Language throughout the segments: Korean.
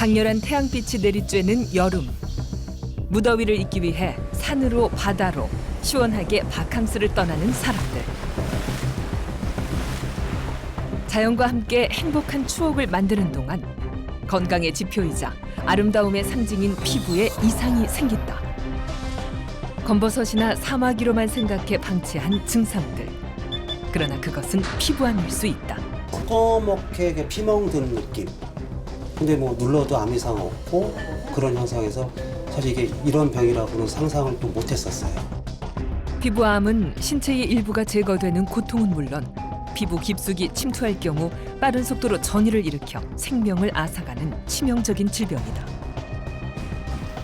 강렬한 태양빛이 내리쬐는 여름. 무더위를 잊기 위해 산으로 바다로 시원하게 바캉스를 떠나는 사람들. 자연과 함께 행복한 추억을 만드는 동안 건강의 지표이자 아름다움의 상징인 피부에 이상이 생긴다. 검버섯이나 사마귀로만 생각해 방치한 증상들. 그러나 그것은 피부암일 수 있다. 꺼멓게 피멍 드는 느낌. 근데 뭐 눌러도 아무 이상 없고 그런 현상에서 사실 이게 이런 병이라고는 상상을 또 못했었어요. 피부암은 신체의 일부가 제거되는 고통은 물론 피부 깊숙이 침투할 경우 빠른 속도로 전이를 일으켜 생명을 앗아가는 치명적인 질병이다.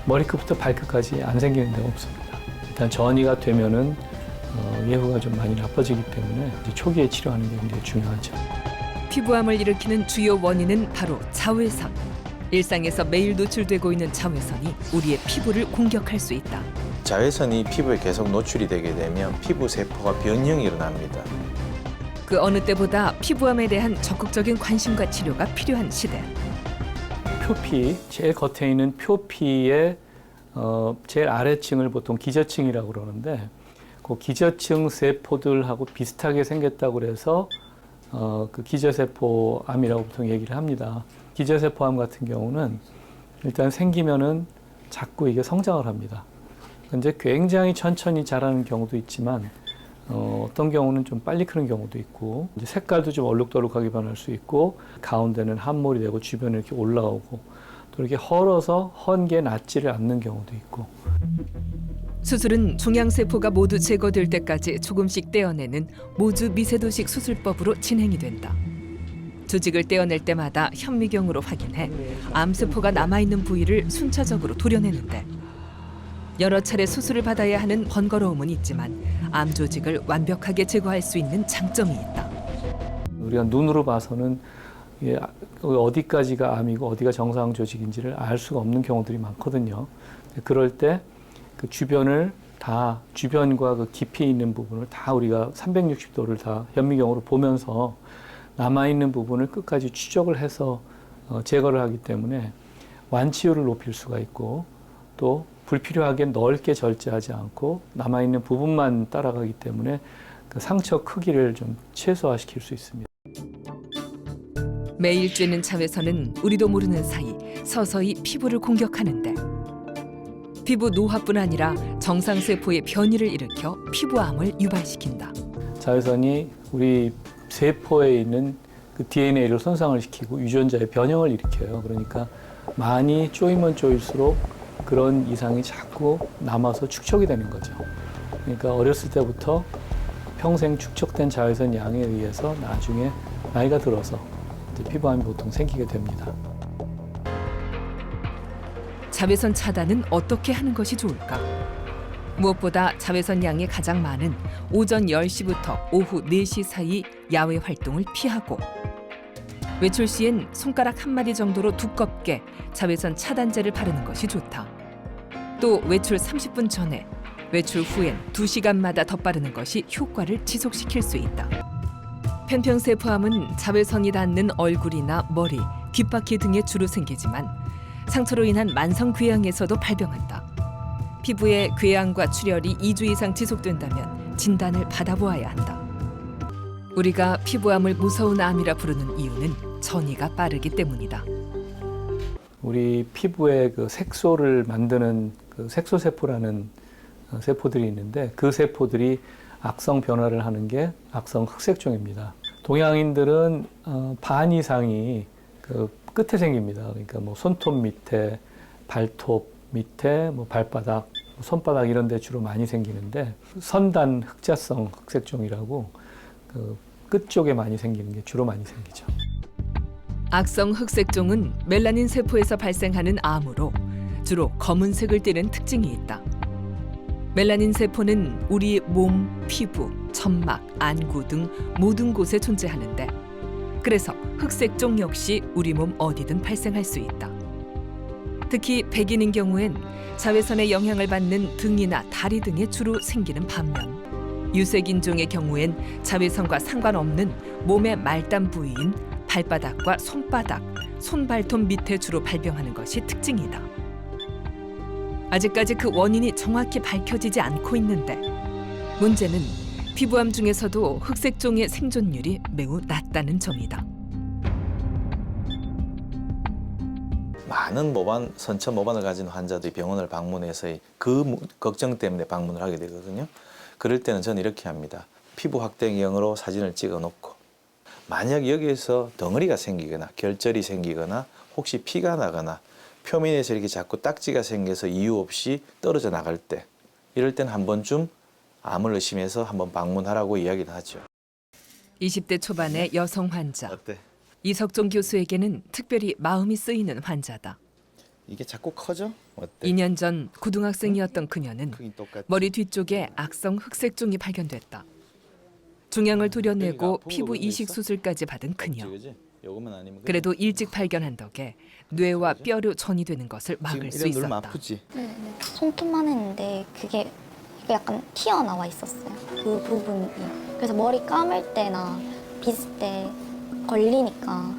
머리끝부터 발끝까지 안 생기는 데가 없습니다. 일단 전이가 되면은 예후가 좀 많이 나빠지기 때문에 이제 초기에 치료하는 게 굉장히 중요하죠. 피부암을 일으키는 주요 원인은 바로 자외선. 일상에서 매일 노출되고 있는 자외선이 우리의 피부를 공격할 수 있다. 자외선이 피부에 계속 노출이 되게 되면 피부 세포가 변형이 일어납니다. 그 어느 때보다 피부암에 대한 적극적인 관심과 치료가 필요한 시대. 표피, 제일 겉에 있는 표피의 제일 아래층을 보통 기저층이라고 그러는데 그 기저층 세포들하고 비슷하게 생겼다고 그래서 그 기저세포암이라고 보통 얘기를 합니다. 기저세포암 같은 경우는 일단 생기면은 자꾸 이게 성장을 합니다. 근데 굉장히 천천히 자라는 경우도 있지만 어떤 경우는 좀 빨리 크는 경우도 있고 이제 색깔도 좀 얼룩덜룩하게 변할 수 있고 가운데는 함몰이 되고 주변에 이렇게 올라오고 또 이렇게 헐어서 헌 게 낫지를 않는 경우도 있고. 수술은 종양세포가 모두 제거될 때까지 조금씩 떼어내는 모주 미세도식 수술법으로 진행이 된다. 조직을 떼어낼 때마다 현미경으로 확인해 암세포가 남아있는 부위를 순차적으로 도려내는데 여러 차례 수술을 받아야 하는 번거로움은 있지만 암 조직을 완벽하게 제거할 수 있는 장점이 있다. 우리가 눈으로 봐서는 이게 어디까지가 암이고 어디가 정상 조직인지를 알 수가 없는 경우들이 많거든요. 그럴 때 그 주변을 다 주변과 그 깊이 있는 부분을 다 우리가 360도를 다 현미경으로 보면서 남아있는 부분을 끝까지 추적을 해서 제거를 하기 때문에 완치율을 높일 수가 있고 또 불필요하게 넓게 절제하지 않고 남아있는 부분만 따라가기 때문에 그 상처 크기를 좀 최소화시킬 수 있습니다. 매일 쬐는 자외선은 우리도 모르는 사이 서서히 피부를 공격하는데 피부 노화뿐 아니라 정상세포의 변이를 일으켜 피부암을 유발시킨다. 자외선이 우리 세포에 있는 그 DNA를 손상을 시키고 유전자의 변형을 일으켜요. 그러니까 많이 쪼이면 쪼일수록 그런 이상이 자꾸 남아서 축적이 되는 거죠. 그러니까 어렸을 때부터 평생 축적된 자외선 양에 의해서 나중에 나이가 들어서 피부암이 보통 생기게 됩니다. 자외선 차단은 어떻게 하는 것이 좋을까? 무엇보다 자외선 양이 가장 많은 오전 10시부터 오후 4시 사이 야외 활동을 피하고 외출 시엔 손가락 한 마디 정도로 두껍게 자외선 차단제를 바르는 것이 좋다. 또 외출 30분 전에, 외출 후엔 2시간마다 덧바르는 것이 효과를 지속시킬 수 있다. 편평세포암은 자외선이 닿는 얼굴이나 머리, 귓바퀴 등에 주로 생기지만 상처로 인한 만성 궤양에서도 발병한다. 피부에 궤양과 출혈이 2주 이상 지속된다면 진단을 받아보아야 한다. 우리가 피부암을 무서운 암이라 부르는 이유는 전이가 빠르기 때문이다. 우리 피부에 그 색소를 만드는 그 색소세포라는 세포들이 있는데 그 세포들이 악성 변화를 하는 게 악성 흑색종입니다. 동양인들은 반 이상이 그 끝에 생깁니다. 그러니까 뭐 손톱 밑에, 발톱 밑에, 뭐 발바닥, 손바닥 이런 데 주로 많이 생기는데 선단 흑자성 흑색종이라고 그 끝쪽에 많이 생기는 게 주로 많이 생기죠. 악성 흑색종은 멜라닌 세포에서 발생하는 암으로 주로 검은색을 띠는 특징이 있다. 멜라닌 세포는 우리 몸, 피부, 점막, 안구 등 모든 곳에 존재하는데 그래서 흑색종 역시 우리 몸 어디든 발생할 수 있다. 특히 백인인 경우엔 자외선의 영향을 받는 등이나 다리 등에 주로 생기는 반면 유색인종의 경우엔 자외선과 상관없는 몸의 말단 부위인 발바닥과 손바닥, 손발톱 밑에 주로 발병하는 것이 특징이다. 아직까지 그 원인이 정확히 밝혀지지 않고 있는데 문제는 피부암 중에서도 흑색종의 생존율이 매우 낮다는 점이다. 많은 모반, 선천 모반을 가진 환자들이 병원을 방문해서 그 걱정 때문에 방문을 하게 되거든요. 그럴 때는 저는 이렇게 합니다. 피부 확대경으로 사진을 찍어 놓고 만약 여기에서 덩어리가 생기거나 결절이 생기거나 혹시 피가 나거나 표면에서 이렇게 자꾸 딱지가 생겨서 이유 없이 떨어져 나갈 때 이럴 때는 한 번쯤 암을 의심해서 한번 방문하라고 이야기를 하죠. 20대 초반의 여성 환자. 어때? 이석종 교수에게는 특별히 마음이 쓰이는 환자다. 이게 자꾸 커져? 어때? 2년 전 고등학생이었던 그녀는 크긴 똑같지? 머리 뒤쪽에 악성 흑색종이 발견됐다. 종양을 도려내고 피부 이식 수술까지 받은 그녀. 그치? 요것만 아니면 그래도 일찍 발견한 덕에 뇌와 뼈로 전이되는 것을 막을 수 지금 이런 누르면 있었다. 아프지? 네, 손톱만 했는데 그게 약간 튀어나와 있었어요. 그 부분이. 그래서 머리 감을 때나 빗을 때 걸리니까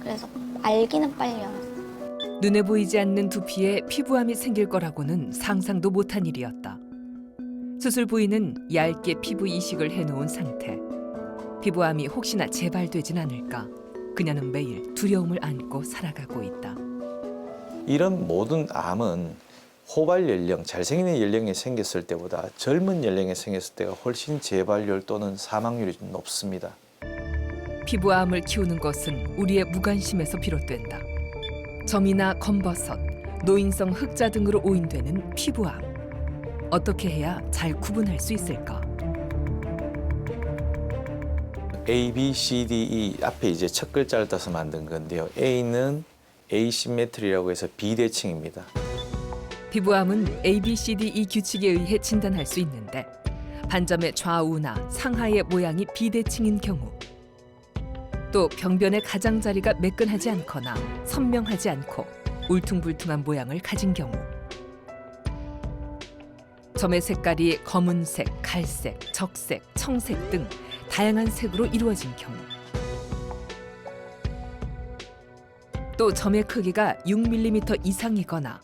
그래서 알기는 빨리 알았어요. 눈에 보이지 않는 두피에 피부암이 생길 거라고는 상상도 못한 일이었다. 수술 부위는 얇게 피부 이식을 해놓은 상태. 피부암이 혹시나 재발되진 않을까. 그녀는 매일 두려움을 안고 살아가고 있다. 이런 모든 암은 호발 연령, 잘생기는 연령에 생겼을 때보다 젊은 연령에 생겼을 때가 훨씬 재발률 또는 사망률이 좀 높습니다. 피부암을 키우는 것은 우리의 무관심에서 비롯된다. 점이나 검버섯, 노인성 흑자 등으로 오인되는 피부암. 어떻게 해야 잘 구분할 수 있을까? A, B, C, D, E 앞에 이제 첫 글자를 따서 만든 건데요. A는 에이시메트리라고 해서 비대칭입니다. 피부암은 A, B, C, D, E 규칙에 의해 진단할 수 있는데 반점의 좌우나 상하의 모양이 비대칭인 경우 또 병변의 가장자리가 매끈하지 않거나 선명하지 않고 울퉁불퉁한 모양을 가진 경우 점의 색깔이 검은색, 갈색, 적색, 청색 등 다양한 색으로 이루어진 경우 또 점의 크기가 6mm 이상이거나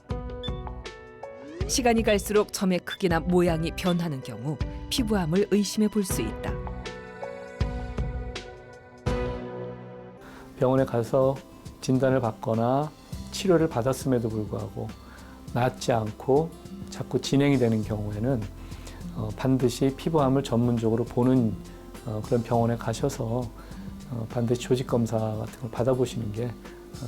시간이 갈수록 점의 크기나 모양이 변하는 경우 피부암을 의심해 볼 수 있다. 병원에 가서 진단을 받거나 치료를 받았음에도 불구하고 낫지 않고 자꾸 진행이 되는 경우에는 반드시 피부암을 전문적으로 보는 그런 병원에 가셔서 반드시 조직 검사 같은 걸 받아보시는 게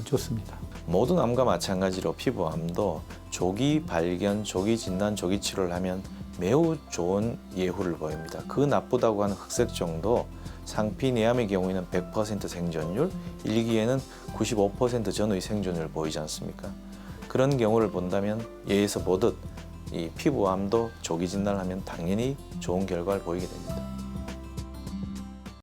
좋습니다. 모든 암과 마찬가지로 피부암도 조기 발견, 조기 진단, 조기 치료를 하면 매우 좋은 예후를 보입니다. 그 나쁘다고 하는 흑색종도 상피 내암의 경우에는 100% 생존율, 일기에는 95% 전의 생존율을 보이지 않습니까? 그런 경우를 본다면 예에서 보듯 이 피부암도 조기 진단을 하면 당연히 좋은 결과를 보이게 됩니다.